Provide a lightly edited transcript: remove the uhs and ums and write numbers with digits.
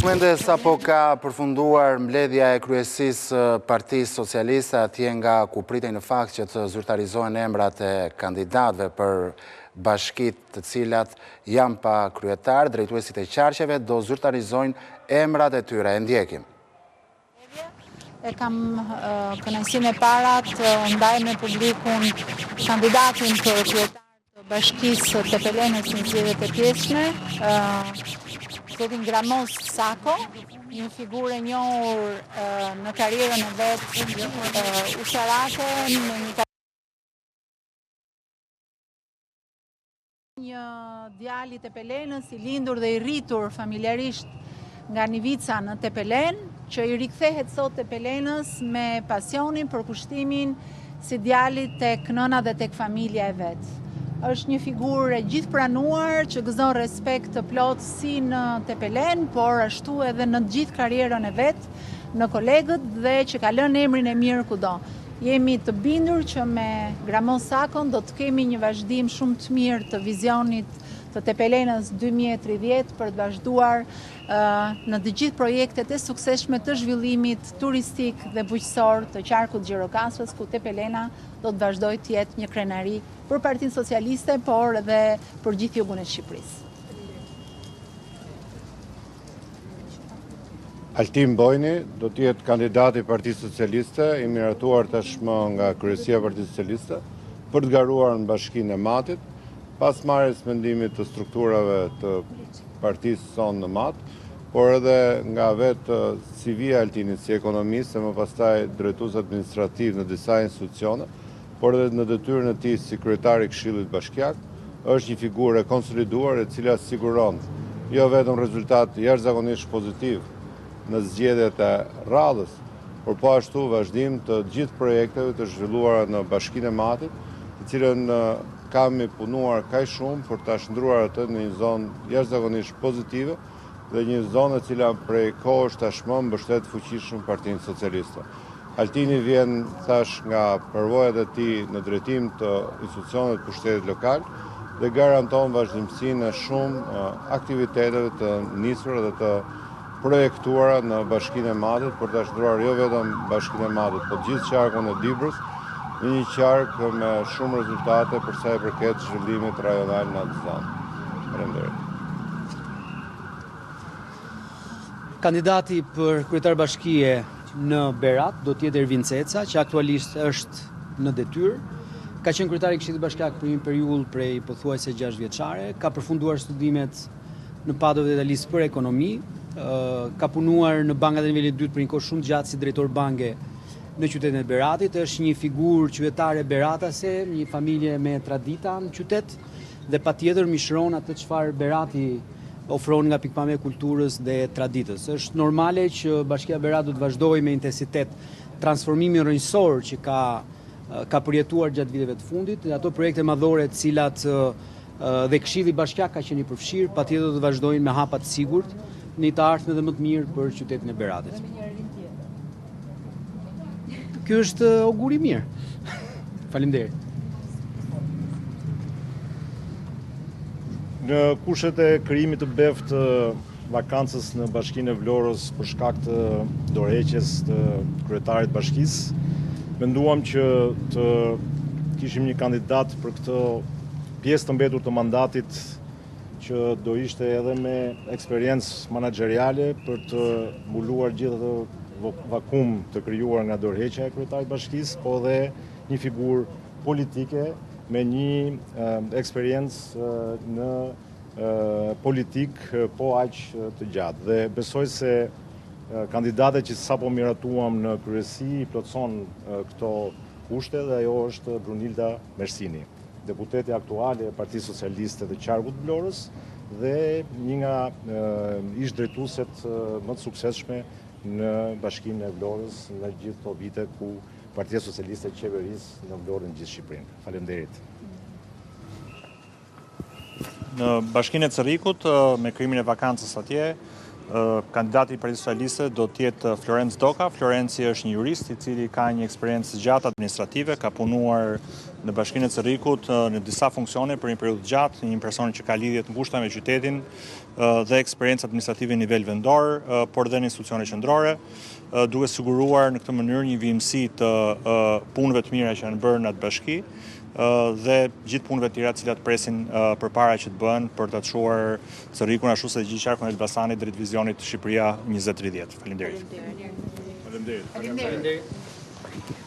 Momente sapo ka përfunduar mbledhja e kryesisë Partisë Socialiste, atje nga ku pritej në fakt që të zyrtarizohen emrat e kandidatëve për bashkitë të cilat janë pa kryetar, drejtuesit e qarqeve do zyrtarizojnë emrat e tyre. E ndjekim. E kam kënaqësinë e para të ndaj me publikun kandidatin për kryetar të bashkisë të Pelenës në zgjedhjet e pjesme, zotin Gramos Sako, një figurë e njohur në karrierën e vet ushtarake, në një djali të Pelenës, i lindur dhe i rritur familjarisht nga Nivica në Tepelen, që i rikthehet sot te Pelenës me pasionin për kushtimin si djali tek nëna dhe tek familja e vet. Është një figurë e gjithë pranuar që gëzon respekt të plot si në Tepelen, por ashtu edhe në gjithë karrierën e vet, në kolegët dhe që ka lënë emrin e mirë kudo. Jemi të bindur që me Gramos Sakon do të kemi një vazhdim shumë të mirë të vizionit të Tepelenës 2030 për të vazhduar në të gjithë projektet e suksesshme të zhvillimit turistik dhe bujqësor të qarkut Gjirokastës, ku Tepelena do të vazhdojë të jetë një krenari për Partinë Socialiste, por edhe për gjithë jugun e Shqipërisë. Altin Bojni do të jetë kandidati i Partisë Socialiste, i miratuar tashmë nga kryesia e Partisë Socialiste, për të garuar në Bashkinë e Matit, pas marrjes mendimit të strukturave të partisë sonë në Mat, por edhe nga vetë CV Altini si ekonomist e më pastaj drejtues administrativ në disa institucione, por edhe në detyrën e tij si kryetar i Këshillit Bashkiak, është një figurë e konsoliduar e cila siguron jo vetëm rezultat jashtëzakonisht pozitiv në zgjedhjet e radhës, por po ashtu vazhdim të gjithë projekteve të zhvilluara në Bashkinë e Matit, të cilën kami punuar kaq shumë për ta shndruar atë në një zonë jashtëzakonisht pozitive dhe një zonë e cila prej kohësh tashmë mbështet fuqishëm Partinë Socialiste. Altini vjen thash nga përvojat e tij në drejtim të institucioneve të pushtetit lokal dhe garanton vazhdimsinë e shumë aktiviteteve të nisura dhe të projektuara në Bashkinë e Matit për ta shndruar jo vetëm Bashkinë e Matit, por gjithë qarkun e Dibrës në një qark me shumë rezultate për sa i përket zhvillimit rajonal në atë zonë. Faleminderit. Kandidati për kryetar bashkie në Berat do të jetë Ervin Ceca, që aktualisht është në detyrë. Ka qenë kryetar i Këshillit Bashkiak për një periudhë prej pothuajse 6 vjeçare, ka përfunduar studimet në Padova dhe Italisë për ekonomi, ka punuar në bankat e nivelit 2 për një kohë shumë gjatë si drejtor banke në qytetin e Beratit, është një figurë qytetare beratase, një familje me tradita në qytet dhe patjetër mishron atë çfarë Berati ofron nga pikpamja e kulturës dhe traditës. Është normale që Bashkia Berat do të vazhdojë me intensitet transformimin rrënjësor që ka përjetuar gjatë viteve të fundit, dhe ato projekte madhore të cilat dhe Këshilli Bashkiak ka qenë i përfshirë, patjetër do të vazhdojnë me hapa të sigurt në të ardhmen dhe më të mirë për qytetin e Beratit. Ky është auguri mirë. Faleminderit. Në kushtet e krijimit të beft të vakancës në Bashkinë e Vlorës për shkak të dorëheqjes të kryetarit bashkisë, menduam që të kishim një kandidat për këtë pjesë të mbetur të mandatit që do ishte edhe me eksperiencë manageriale për të mbuluar gjithë ato vakum të krijuar nga dorëheqja e kryetarit bashkisë, po dhe një figurë politike me një eksperiencë në politik po aq të gjatë. Dhe besoj se kandidatet që sapo miratuam në kryesi i plotëson këto kushte dhe ajo është Brunilda Mersini, deputeti aktuale e Partisë Socialiste të qarkut Vlorës dhe një nga ish-drejtuesit më të suksesshme në Bashkinë e Vlorës në gjithë këto vite ku Partia Socialiste qeveris në Vlorë në gjithë Shqipërinë. Faleminderit. Në Bashkinë e Cerrikut, me krijimin e vakancës atje, kandidati i Partisë Socialiste do të jetë Florenc Doka. Florenci është një jurist i cili ka një eksperiencë gjatë administrative, ka punuar në Bashkinë e Cerrikut në disa funksione për një periudhë gjatë, një person që ka lidhje të ngushta me qytetin dhe eksperiencë administrative në nivel vendor, por dhe në institucione qendrore, duke siguruar në këtë mënyrë një vijimësi të punëve të mira që janë bërë në atë bashki dhe gjithë punëve të tjera të cilat presin përpara që të bëhen për të çuar Cerrikun ashtu si gjithë qarkun e Elbasanit drejt vizionit Shqipëria 2030. Faleminderit. Faleminderit.